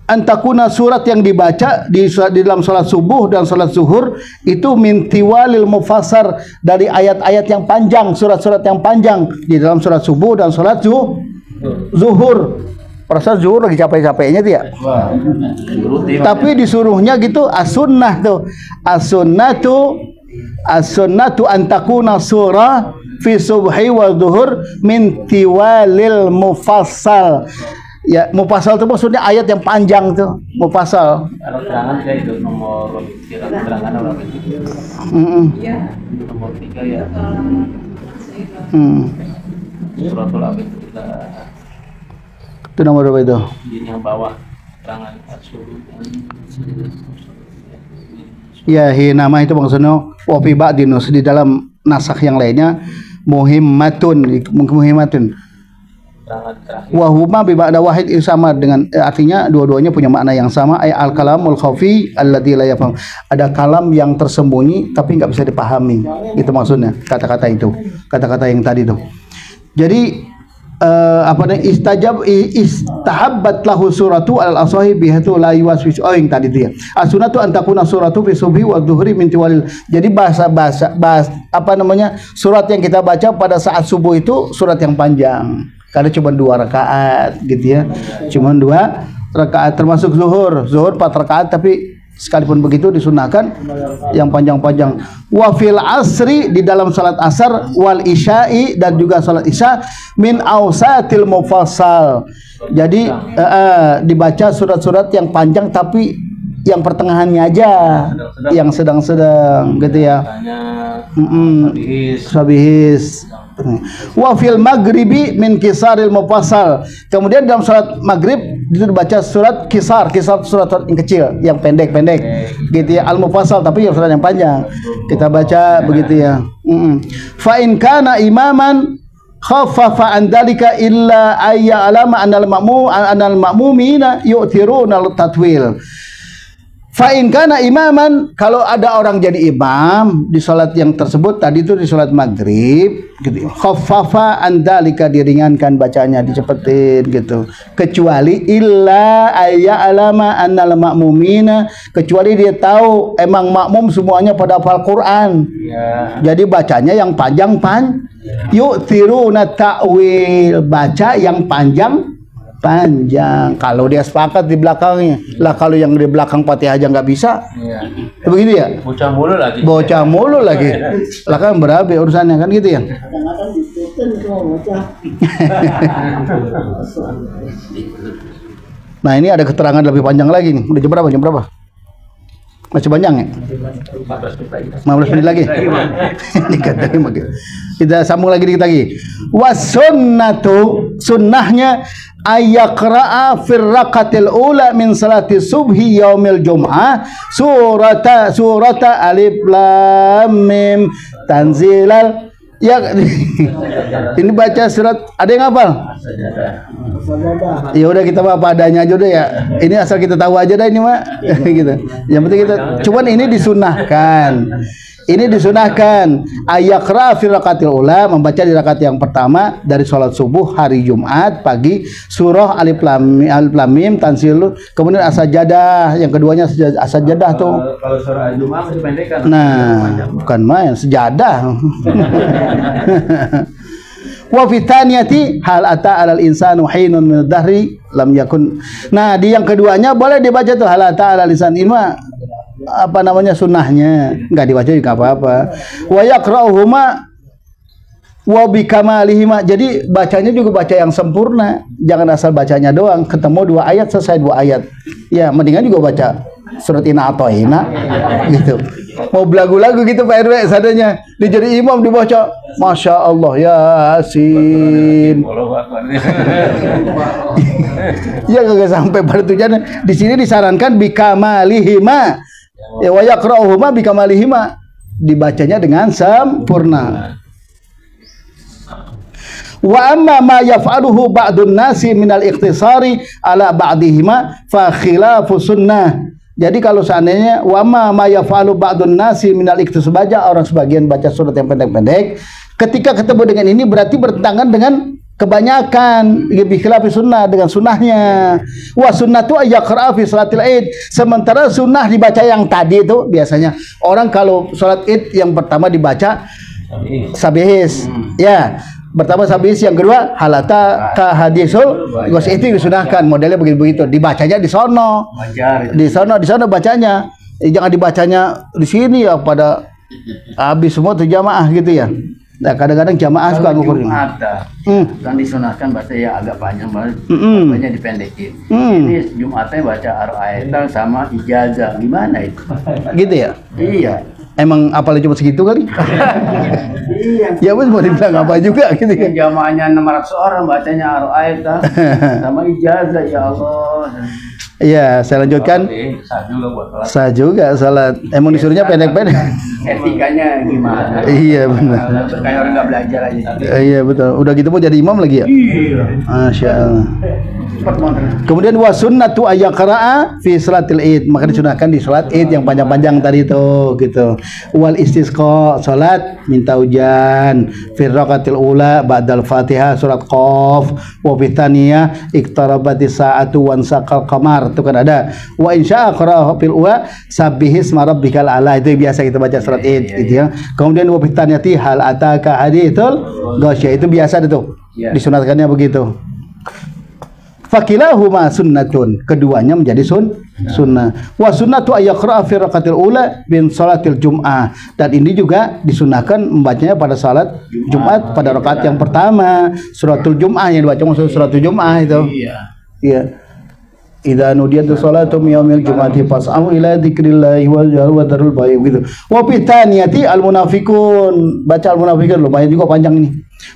an takuna surat yang dibaca di dalam salat subuh dan salat zuhur itu min tiwalil mufassal, dari ayat-ayat yang panjang, surat-surat yang panjang di dalam salat subuh dan salat zuhur. Perasaan zuhur lagi capek-capeknya dia. Tapi disuruhnya gitu as-sunnah tuh. As-sunnatu an takuna surah fi subhi wa dhuhur min tiwalil mufassal. Ya, mufassal itu maksudnya ayat yang panjang tuh, mufassal. Kalau terangan kayak itu nomor terangan berapa itu? Iya. Nomor 3 ya. Suratul Abid kita. Itu nomor berapa itu? Ini yang bawah terangan as-suruh. Ya, nama itu maksudnya wa fi ba'dinus, di dalam nasakh yang lainnya muhimmatun. Wa huma bi ba'da wahid sama dengan artinya dua-duanya punya makna yang sama. Ay al kalamul khafi alladzi la yafham. Ada kalam yang tersembunyi tapi enggak bisa dipahami. Itu maksudnya kata-kata itu. Kata-kata yang tadi itu. Jadi istahabbat lahu suratu al asahi bihatu la yuwaswis. Oh yang tadi itu ya. As-sunnatu an takuna suratu fi subhi wa dhuhri min tiwalil. Jadi bahasa surat yang kita baca pada saat subuh itu surat yang panjang. Karena cuma 2 rakaat gitu ya. Cuma 2 rakaat termasuk zuhur 4 rakaat, tapi sekalipun begitu disunahkan yang panjang-panjang. Wa fil asri, di dalam salat asar, wal isya'i, dan juga salat isya, min ausatil mufassal. Jadi dibaca surat-surat yang panjang tapi yang pertengahannya aja, yang sedang-sedang gitu ya. Sabihis. Wa fil maghribi min kisaril mufassal. Kemudian dalam salat maghrib itu dibaca surat kisar surat yang kecil, yang pendek-pendek gitu ya, al mufassal, tapi yang surat yang panjang kita baca begitu ya. Fa in kana imaman khaffafa an dalika illa ayya alama anal ma'mumina yu'thiruna tatwil. Fa in kana imaman, kalau ada orang jadi imam di salat yang tersebut tadi itu di salat maghrib gitu. Khaffafa an dalika, diringankan bacanya, dicepetin gitu. Kecuali illa ayya alama annal ma'mumina, kecuali dia tahu emang makmum semuanya pada hafal Quran. Ya. Jadi bacanya yang panjang yu'thiruna ta'wil, baca yang panjang. Kalau dia sepakat di belakangnya lah, kalau yang di belakang Fatihah aja nggak bisa, begitu ya. Bocah mulu lagi lah, kan berabe urusannya kan gitu ya. Nah ini ada keterangan lebih panjang lagi nih. Udah jam berapa? Masih panjang ya? 15 menit lagi. Kita sambung lagi dikit lagi. Wasunnatu, sunnahnya ayaqra'a fir raqatil ula min salati subhi yaumil jum'ah surata alif lam mim tanzilal ya. Ini baca surat, ada yang hafal? Ya udah kita mah apa adanya aja udah ya. Ini asal kita tahu aja dah ini mah gitu. Yang penting kita cuman ini disunahkan. Ini disunahkan ayaqra fi rakatil ula, membaca di rakaat yang pertama dari sholat subuh hari Jumat pagi surah alif lam mim tanzil, kemudian as-sajadah, yang keduanya as-sajadah tuh. Kalau surah Jumat masih pendek kan. Nah, bukan main sejadah. Wa fitaniyati hal ata alal insanu hinun min dahri lam yakun. Nah, di yang keduanya boleh dibaca tuh hal ata alal insan. Ini mah apa namanya sunnahnya, enggak dibaca juga apa-apa. Wa yaqra'uhuma wa bikamalihima. Jadi bacanya juga baca yang sempurna, jangan asal bacanya doang, ketemu 2 ayat selesai 2 ayat. Ya, mendingan juga baca surat Inna Atoina gitu. Mau belagu-lagu gitu Pak RW sadanya. Dijadi imam dibaca Masya Allah Yasin. Ya kagak sampai pada tujuannya. Di sini disarankan bikamalihima. Ya wa yaqra'uhuma bikamalihima, dibacanya dengan sempurna. Wa amma ma yaf'aluhu ba'dun nasi minal ikhtisari ala ba'dihima fa khilafu sunnah. Jadi kalau seandainya wa amma ma yaf'alu ba'dun nasi minal ikhtisari, baca orang sebagian baca surat yang pendek-pendek, ketika ketemu dengan ini berarti bertentangan dengan kebanyakan lebih khilafi sunnah, dengan sunnahnya. Wa sunnatu ayaqra'a fi salatil id, sementara sunnah dibaca yang tadi itu biasanya orang kalau salat id yang pertama dibaca sabihis ya, pertama sabihis, yang kedua halata ka hadisul gos, itu disunahkan modelnya begitu-begitu, dibacanya di sono, di sono bacanya, jangan dibacanya di sini ya pada habis semua tuh jamaah gitu ya. Nah, kadang-kadang jamaah suka ngukur kan disunahkan baca ya agak panjang banget, bacanya dipendekin. Ini Jumatnya baca ar-ayatan sama ijazah, gimana itu? Gitu ya? Iya. Emang apalagi cuma segitu kali? Iya. Ya bos mau dibilang apa juga gitu kan? Jamaahnya 600 orang bacanya ar-ayatan sama ijazah, ya Allah. Iya, saya lanjutkan. Sah juga salat. Emang disuruhnya pendek-pendek. Etikanya gimana? Iya benar. Kayak orang nggak belajar aja. Iya betul. Udah gitu mau jadi imam lagi ya? Iya. Masya Allah. Kemudian wa sunnatu ayaqra'a fi salatil id, maka disunahkan di salat id yang panjang-panjang tadi itu gitu. Wal istisqa, salat minta hujan, fi raqatil ula ba'dal Fatihah surat Qaf, wa fi tsaniyah iqtarabatis sa'atu wan saqal qamar, itu kan ada. Wa insya'a qara'a fil ula sabbihisma rabbikal a'la, itu biasa kita baca salat id gitu ya. Kemudian wa fi tsaniyati hal ataka hadithul ghasyiyah, itu biasa itu. Disunatkannya begitu. Fakilahuma sunnatun, keduanya menjadi sunnah. Wa sunnatu ayaqra'a fi raqatil ula bin salatil jum'ah, dan ini juga disunahkan membacanya pada salat Jumat pada rakaat yang pertama, suratul jum'ah yang dibaca maksud suratul jum'ah itu. Iya. Idza nudiyatu salatu yaumil jum'ati fas'au ila dzikrillahi wa darul bai' gitu. Wa fi tsaniyati al munafiqun, baca al munafiqun, lumayan juga panjang ini.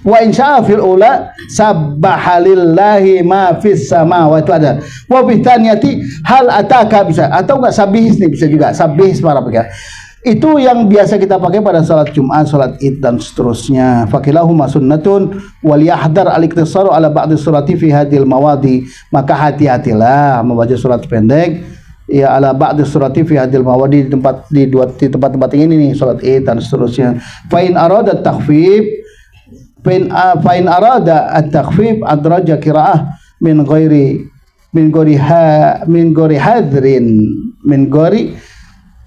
Wa insya'a fil ula sabbahalillahi ma fis samawati ada. Wa fi tsaniyati hal ataka, bisa atau enggak sabihis nih, bisa juga sabihis para pikir. Itu yang biasa kita pakai pada salat Jumat, salat Id dan seterusnya. Fakilahuma sunnatun wal yahdar al-iktisaru ala ba'di surati fi hadil mawadi, maka hati-hatilah membaca surat pendek ya ala ba'di surati fi hadil mawadi, di tempat-tempat ini nih salat Id dan seterusnya. Fa in arada takhfif fa in arada at-takhfif adraja qira'ah min ghairi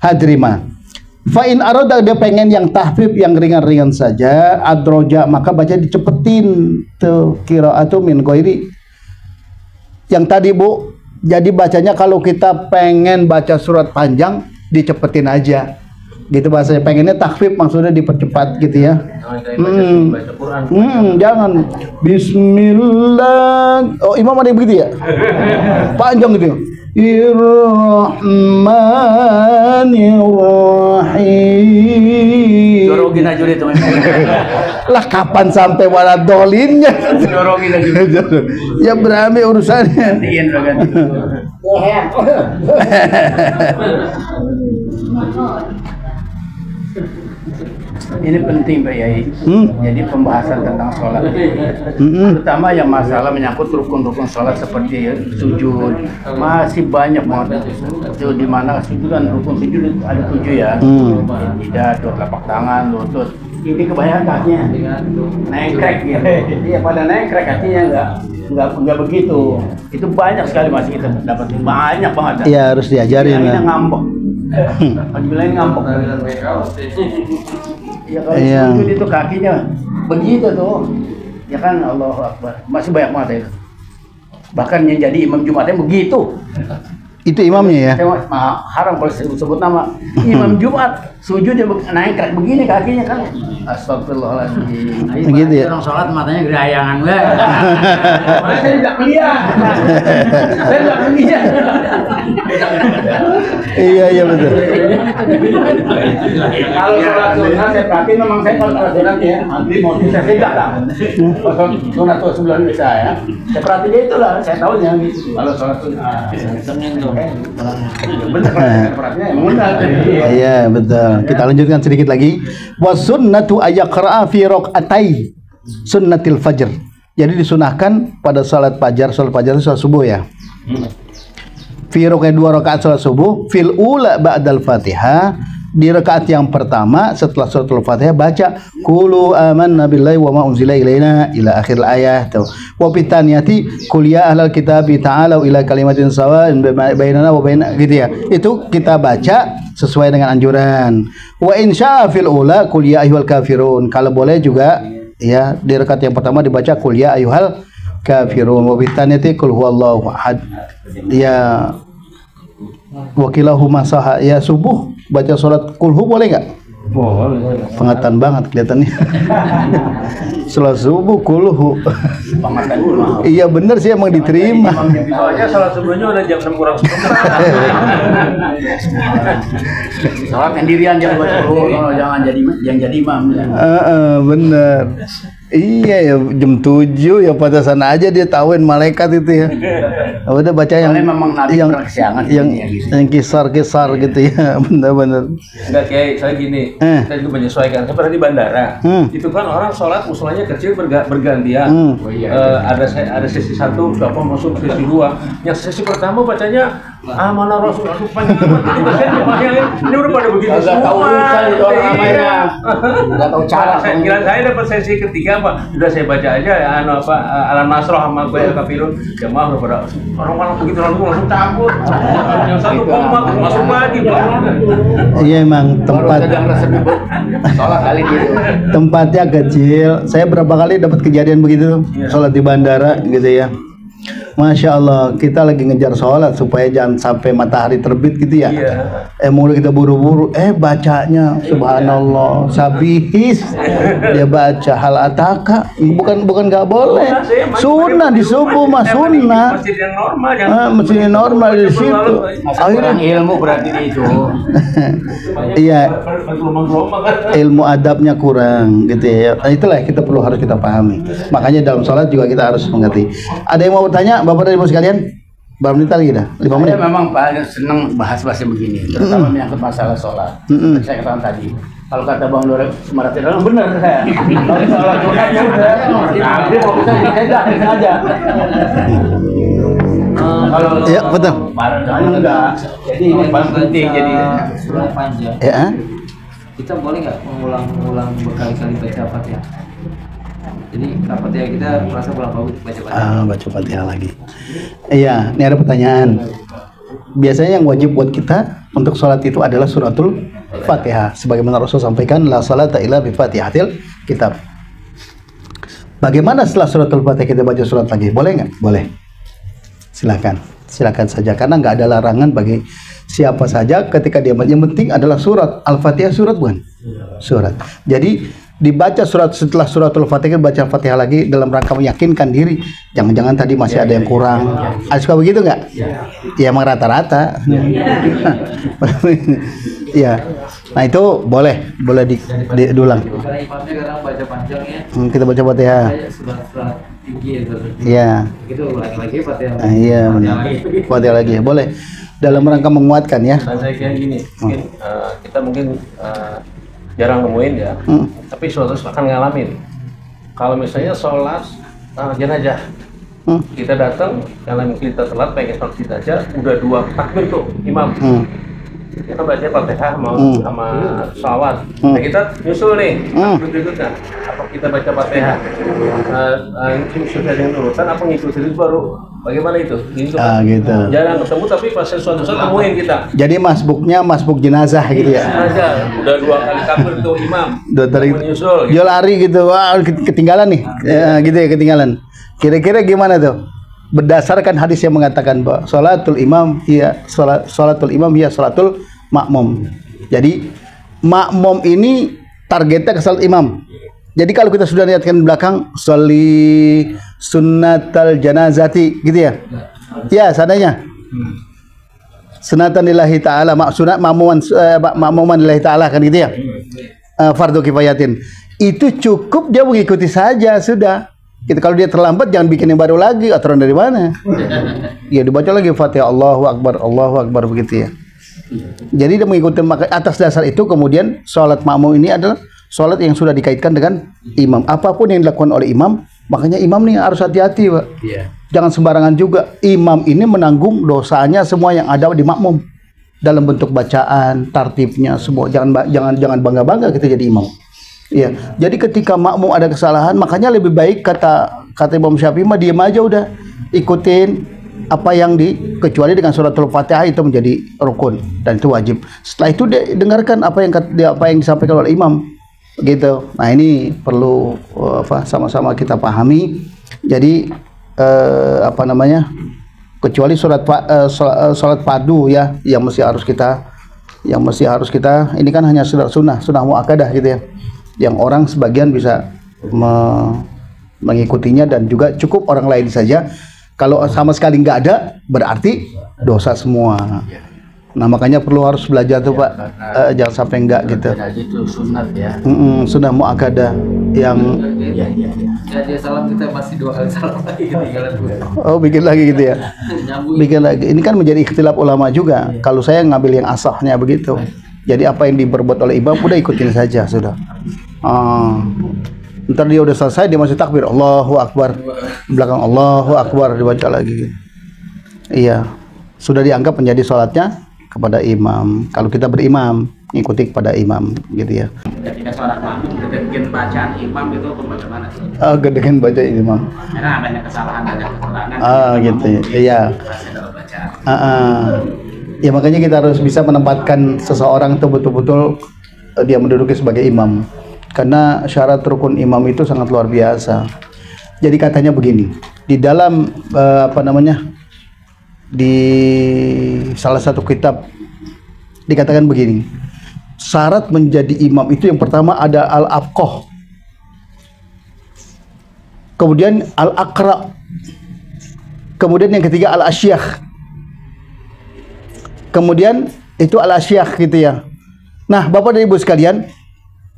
hadrima. Fa in arada, dia pengen yang tahfif yang ringan-ringan saja, adroja, maka baca dicepetin tuh qiraatu min ghairi yang tadi Bu. Jadi bacanya kalau kita pengen baca surat panjang dicepetin aja gitu bahasanya, pengennya tahfif maksudnya dipercepat gitu ya. baca Quran. Jangan Bismillah. Oh, imam ada yang begitu ya? Panjang gitu. Irrahmanirrahim. Jorogin aja deh teman. Lah kapan sampai waladolinnya? Jorogin aja. Ya berame urusannya. Ini penting Pak Yai. Jadi pembahasan tentang sholat, terutama yang masalah menyangkut rukun-rukun sholat seperti sujud, masih banyak banget. Itu di mana sujud kan rukun sujud ada 7 ya. Tidak, telapak tangan, lutut. Ini kebanyakan kakinya nengkrek gitu. Iya pada nengkrek kakinya enggak begitu. Itu banyak sekali masih kita dapat banyak banget. Iya harus diajarin ya. Ngambek. Dibilangin ngambek. Ya kalau sujud itu kakinya begitu tuh, ya kan Allahu Akbar. Masih banyak banget itu. Bahkan yang jadi imam Jumatnya begitu. Itu imamnya ya? Saya haram kalau sebut nama. Imam Jumat sujud dia nengkrek begini kakinya kan. Astagfirullahaladzim. Begitu ya? Orang sholat matanya gerayangan enggak? Saya tidak melihat. Saya tidak melihat. Iya betul. Kalau sholat sunnah saya perhatiin memang saya kalau sholat sunnah ya antri mau saya tidak lah. Kalau sunnah tuh sebelum bisa ya. Saya perhatiin dia itulah saya tahunya gitu. Kalau sholat sunnah. Benar perhatiannya emang benar. Iya betul. Kita lanjutkan sedikit lagi. Wasunnatu ayaqra'a fi raq'atai sunnatil fajr. Jadi disunahkan pada salat fajar itu salat subuh ya. Fi rakaat 2 rakaat salat subuh, fil ula ba'dal Fatihah, di rakaat yang pertama setelah suratul Fatihah baca qulu amanna billahi wa ma unzila ilaina ila akhir ayat. Wa bitaniyati qul ya ahlal kitabi ta'alu ila kalimatin sawa'in bainana wa bain gitu ya. Itu kita baca sesuai dengan anjuran. Wa insya fil ula qul ya ayyuhal kafirun. Kalau boleh juga ya di rakaat yang pertama dibaca qul ya ayyuhal kafirun wa bitaniyati qul huwallahu ahad. Ya wakilahuma saha ya subuh baca sholat kulhu boleh nggak? Boleh. Pengatan banget kelihatannya. Sholat subuh kulhu. Iya bener sih emang diterima. Soalnya sholat subuhnya udah jam 6 kurang 10. Sholat sendirian jangan baca kulhu, jangan jadi imam. Bener. Iya ya jam 7 ya pada sana aja dia tahuin malaikat itu ya. Udah baca yang kisar-kisar gitu ya. Bener-bener. Enggak kayak saya gini, saya juga menyesuaikan. Saya pernah di bandara, itu kan orang sholat musolanya kecil bergantian. Ada sesi 1, siapa masuk sesi 2. Yang sesi pertama bacanya amanah Rasul panjang banget. Ini udah pada begitu semua. Tahu urusan itu orang ramainya. Enggak tahu cara. Saya dapat sesi ketiga Pak. Sudah saya baca aja ya Alam Nasrah sama Al Kafirun. Jamaah udah pada orang-orang begitu langsung takut. Yang satu koma masuk lagi Pak. Iya emang tempat sholat kali gitu. Tempatnya kecil. Saya berapa kali dapat kejadian begitu sholat di bandara gitu ya. Masya Allah, kita lagi ngejar sholat supaya jangan sampai matahari terbit gitu ya. Mulai kita buru-buru, bacanya subhanallah, sabihis, dia baca hal ataka, bukan nggak boleh, sunnah di subuh mah sunnah, masjid yang normal, masjid normal di situ. Akhirnya ilmu berarti itu. Iya, ilmu adabnya kurang gitu ya. Nah, itulah yang harus kita pahami. Makanya dalam sholat juga kita harus mengerti. Ada yang mau bertanya? Bapak dan Ibu sekalian, berapa menit lagi dah? 5 menit. Saya memang paling senang bahas-bahas yang begini, terutama menyangkut masalah sholat. Saya katakan tadi, kalau kata Bang Lore Sumarati, benar saya. Kalau sholat sunatnya udah, dia mau bisa saya aja. Kalau ya betul. Enggak. Jadi ini paling penting jadi surat panjang. Ya. Kita boleh nggak mengulang berkali-kali baca Fatihah? Jadi Fatihah kita merasa pulang baca Fatihah. Baca Fatihah lagi. Iya, ini ada pertanyaan. Biasanya yang wajib buat kita untuk sholat itu adalah suratul Fatihah. Sebagaimana Rasul sampaikan, la salata illa bi Fatihatil kitab. Bagaimana setelah suratul Fatihah kita baca surat lagi? Boleh nggak? Boleh. Silakan saja. Karena nggak ada larangan bagi siapa saja ketika dia. Yang penting adalah surat Al-Fatihah, surat bukan? Surat. Jadi dibaca setelah suratul Fatihah baca Fatihah lagi dalam rangka meyakinkan diri. Jangan-jangan tadi masih ada yang kurang. Suka begitu nggak? Ya emang rata-rata. Ya. Nah itu boleh diulang. Karena imamnya kadang baca panjang ya. Kita baca Fatihah. Surat tinggi itu. Iya. Itu lagi Fatihah. Iya benar. Fatihah lagi boleh. Dalam rangka menguatkan ya. Saya kayak gini, mungkin kita jarang nemuin ya, tapi suatu saat akan ngalamin. Kalau misalnya sholat jenazah, kita datang, kalau kita telat pengen sholat jenazah, udah 2 takbir tuh imam. Kita baca Fatihah sama sholawat. Nah kita nyusul nih berikutnya. Apa kita baca Fatihah nyusul dengan urutan, apa ngikutin itu baru bagaimana itu? Gitu. Gitu. Jarang ketemu tapi pas suatu saat nemuin kita. Jadi masbuknya masbuk jenazah gitu ya. Jenazah udah 2 kali takbir tuh imam. Nyusul. Dia lari gitu, wah ketinggalan nih, gitu ya ketinggalan. Kira-kira gimana tuh? Berdasarkan hadis yang mengatakan bahwa sholatul imam hiya sholatul makmum. Jadi makmum ini targetnya ke salat imam. Jadi kalau kita sudah lihatkan di belakang sholli sunnatal janazati gitu ya. Ya, seandainya sunatan lillahi ta'ala, sunat makmuman lillahi ta'ala kan gitu ya. Fardu kifayatin. Itu cukup dia mengikuti saja sudah. Gitu, kalau dia terlambat jangan bikin yang baru lagi. Aturan dari mana? Ya dibaca lagi Fatihah Allahu Akbar begitu ya. Jadi dia mengikuti atas dasar itu kemudian sholat makmum ini adalah sholat yang sudah dikaitkan dengan imam. Apapun yang dilakukan oleh imam, makanya imam nih harus hati-hati, Pak. Jangan sembarangan juga. Imam ini menanggung dosanya semua yang ada di makmum dalam bentuk bacaan, tartibnya semua. Jangan bangga-bangga kita jadi imam. Iya, jadi ketika makmum ada kesalahan, makanya lebih baik kata Imam Syafi'i mah diam aja udah, ikutin apa yang kecuali dengan suratul Fatihah itu menjadi rukun dan itu wajib. Setelah itu dia dengarkan apa yang disampaikan oleh imam, gitu. Nah ini perlu sama-sama kita pahami. Jadi kecuali sholat padu ya, yang mesti harus kita ini kan hanya sunnah muakkadah gitu ya. Yang orang sebagian bisa mengikutinya dan juga cukup orang lain saja. Kalau sama sekali nggak ada berarti dosa semua. Nah makanya perlu harus belajar tuh Pak, jangan sampai enggak gitu. Itu sunat ya. Sunnah muakkadah yang dia salam kita masih 2 kali salam lagi ketinggalan. Oh bikin lagi gitu ya. Bikin lagi. Ini kan menjadi ikhtilaf ulama juga. Kalau saya ngambil yang asahnya begitu. Jadi apa yang diperbuat oleh imam udah ikutin saja sudah. Ntar dia udah selesai dia masih takbir Allahu Akbar, belakang Allahu Akbar dibaca lagi. Iya, sudah dianggap menjadi sholatnya kepada imam. Kalau kita berimam ikuti kepada imam gitu ya. Ketika sholat makmum gedekin bacaan imam itu bagaimana? Gedekin baca imam. Karena adanya kesalahan, ada kekurangan. Gitu ya. Iya. Ya makanya kita harus bisa menempatkan seseorang itu betul-betul dia menduduki sebagai imam. Karena syarat rukun imam itu sangat luar biasa. Jadi katanya begini, di dalam di salah satu kitab dikatakan begini, syarat menjadi imam itu yang pertama ada al-afqah, kemudian al-aqra, kemudian yang ketiga al-asyakh, kemudian itu al-asyakh gitu ya. Nah Bapak dan Ibu sekalian,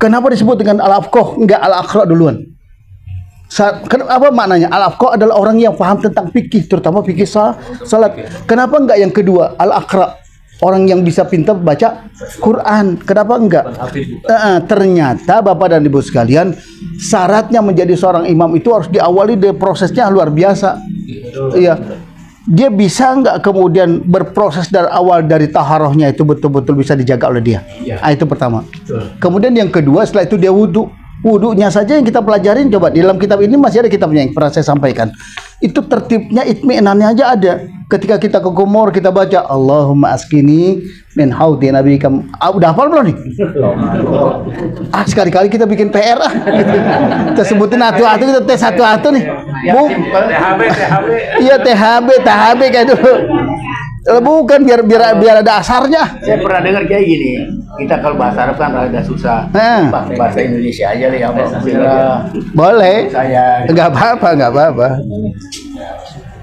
kenapa disebut dengan al-afqah, enggak al-aqra duluan? Apa maknanya? Al-afqah adalah orang yang paham tentang fikih, terutama fikih salat. Kenapa enggak yang kedua, al-aqra? Orang yang bisa pintar baca Quran. Kenapa enggak? Ternyata Bapak dan Ibu sekalian, syaratnya menjadi seorang imam itu harus diawali dari prosesnya luar biasa. Iya. Dia bisa nggak kemudian berproses dari awal, dari taharahnya itu betul-betul bisa dijaga oleh dia. Itu pertama. Kemudian yang kedua, setelah itu dia wudhu. Wudhunya saja yang kita pelajarin, coba di dalam kitab ini masih ada kitabnya yang pernah saya sampaikan. Itu tertibnya, itmi'nannya aja ada. Ketika kita ke kumur, kita baca Allahumma askini min haudi nabika. Udah hafal belum nih? Sekali-kali kita bikin PR kita sebutin atu-atu, kita tes atu-atu nih. THB. Iya THB kayak dulu. Bukan biar ada asarnya. Saya pernah dengar kayak gini. Kita kalau bahasa Arab kan agak susah. Pakai bahasa Indonesia aja deh, Alhamdulillah. Boleh. Saya Enggak apa-apa.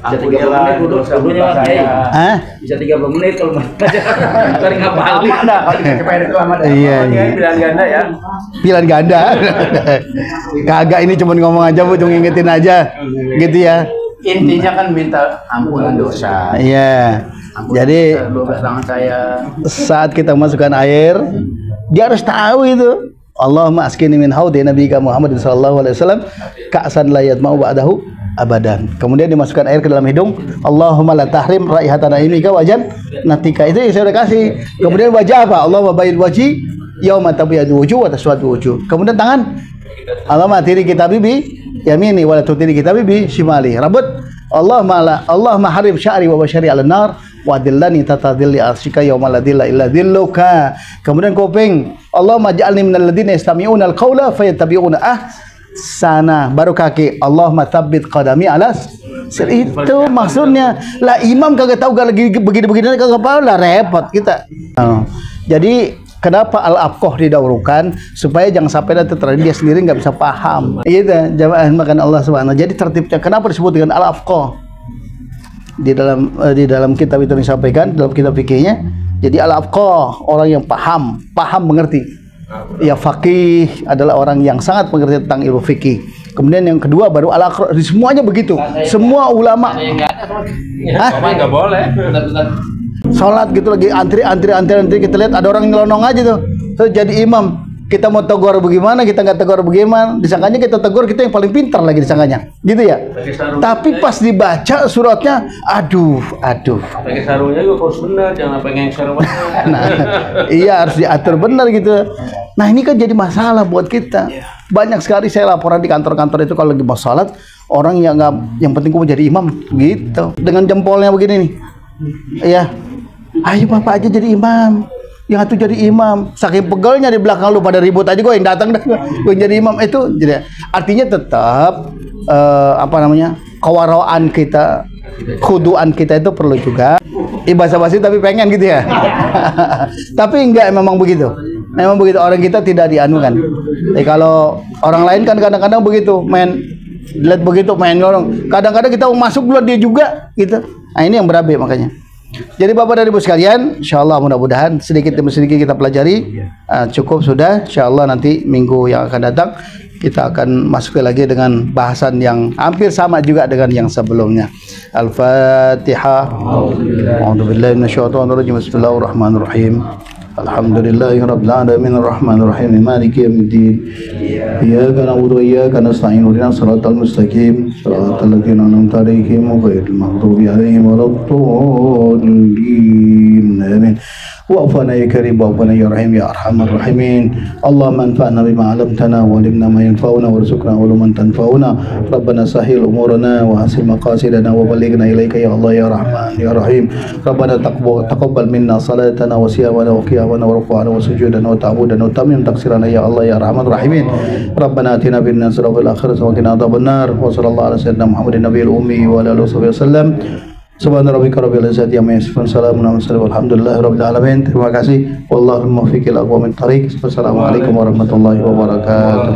aku jalan dosa saya. Bisa 30 menit kalau cari ngapalin. Lama dah kalau kecepatan itu lama dah. Iya. Pilihan ganda ya. Pilihan ganda. Kagak, ini cuma ngomong aja, Bu, cuma ngingetin aja. Gitu ya. Intinya kan minta ampunan dosa. Iya. Jadi 12 tangan saya. saat kita masukkan air, dia harus tahu itu. Allahumma askini min haudi nabiyika Muhammad sallallahu alaihi wasallam ka'san la yatma'u ba'dahu abadan. Kemudian dimasukkan air ke dalam hidung. Allahumma la tahrim raihatan naimika wajan natika. Itu yang saya udah kasih. Kemudian wajah apa? Allahumma bayid wajhi yauma tabyadu wujuh wa taswadu wujuh. Kemudian tangan. Allahumma atini kitabi bi yamini wa la tutini kitabi bi shimali. Rambut. Allahumma harim sya'ri wa bashari 'alan nar wa dillani tatadilli arsyika yauma la dilla illa dilluka. Kemudian kuping. Allahumma ja'alni minal ladzina yastami'una al-qaula fayattabi'una sana. Baru kaki. Allahumma tsabbit qadami alas. Itu maksudnya. Lah imam kagak tahu kalau lagi begini-begini kagak paham lah, repot kita. Jadi kenapa al-afqah didahulukan supaya jangan sampai nanti terjadi dia sendiri nggak bisa paham. Gitu jamaah makan Allah Subhanahu. Jadi tertibnya kenapa disebut dengan al-afqah? Di dalam kitab itu disampaikan dalam kitab fikihnya. Jadi al-afqah orang yang paham mengerti. Ya faqih adalah orang yang sangat mengerti tentang ilmu fikih. Kemudian yang kedua baru al-aqra. Semuanya begitu. Semua ulama. Nggak boleh. Sholat gitu lagi antri kita lihat ada orang nyelonong aja tuh. Terus jadi imam. Kita mau tegur bagaimana, kita nggak tegur bagaimana. Disangkanya kita tegur, kita yang paling pintar lagi disangkanya. Gitu ya. Tapi pas dibaca suratnya, aduh. Pakai sarungnya juga harus benar, jangan pengen sarung. Iya, harus diatur benar gitu. Nah ini kan jadi masalah buat kita. Banyak sekali saya laporan di kantor-kantor itu kalau lagi mau sholat, orang yang nggak, yang penting mau jadi imam gitu. Dengan jempolnya begini nih. Iya. Ayo bapak aja jadi imam. Yang itu jadi imam, saking pegelnya di belakang lu pada ribut aja, gue yang datang dah, gue jadi imam. Itu jadi artinya tetap kewaraan kita, khuduan kita itu perlu juga. Basa-basi tapi pengen gitu ya. Tapi enggak, memang begitu orang kita tidak dianukan. Kalau orang lain kan kadang-kadang begitu lihat begitu main nyolong, kadang-kadang kita mau masuk dulu dia juga gitu. Nah ini yang berabe makanya. Jadi Bapak dan Ibu sekalian, insyaallah mudah-mudahan sedikit demi sedikit kita pelajari. Cukup sudah, insyaallah nanti minggu yang akan datang kita akan masuk lagi dengan bahasan yang hampir sama juga dengan yang sebelumnya. Al-Fatihah. A'udzubillahi minasyaitonirrajim. Bismillahirrahmanirrahim. Alhamdulillahirabbil alamin arrahmanir rahim maliki yaumiddin iyyaka na'budu wa iyyaka nasta'in ihdinas siratal mustaqim siratal ladzina an'amta 'alaihim ghairil maghdubi 'alaihim waladdallin amin. Wa'fana ya karim wa'fana ya rahim ya arhamar rahimin. Allahumma anfa'na bima 'allamtana wa 'allimna ma yanfa'una warzuqna uluman tanfa'una. Rabbana sahhil umurana wa hasil maqasidana wa ballighna ilaika ya Allah ya Rahman ya Rahim. Rabbana taqabbal minna salatana wa siyamana wa qiyamana wa ruku'ana wa sujudana wa ta'budana wa tamim taksirana ya Allah ya Rahman Rahimin. Rabbana atina fid dunya hasanatan wa fil akhirati hasanatan wa qina adzabannar. Wa sallallahu ala sayyidina Muhammadin nabiyil ummi wa ala alihi wasallam. Subhana rabbika rabbil izzati amma yasifun, salamun alal mursalin walhamdulillahi rabbil alamin. Terima kasih. Wallahul muwaffiq ila aqwamit thariq. Wassalamualaikum warahmatullahi wabarakatuh.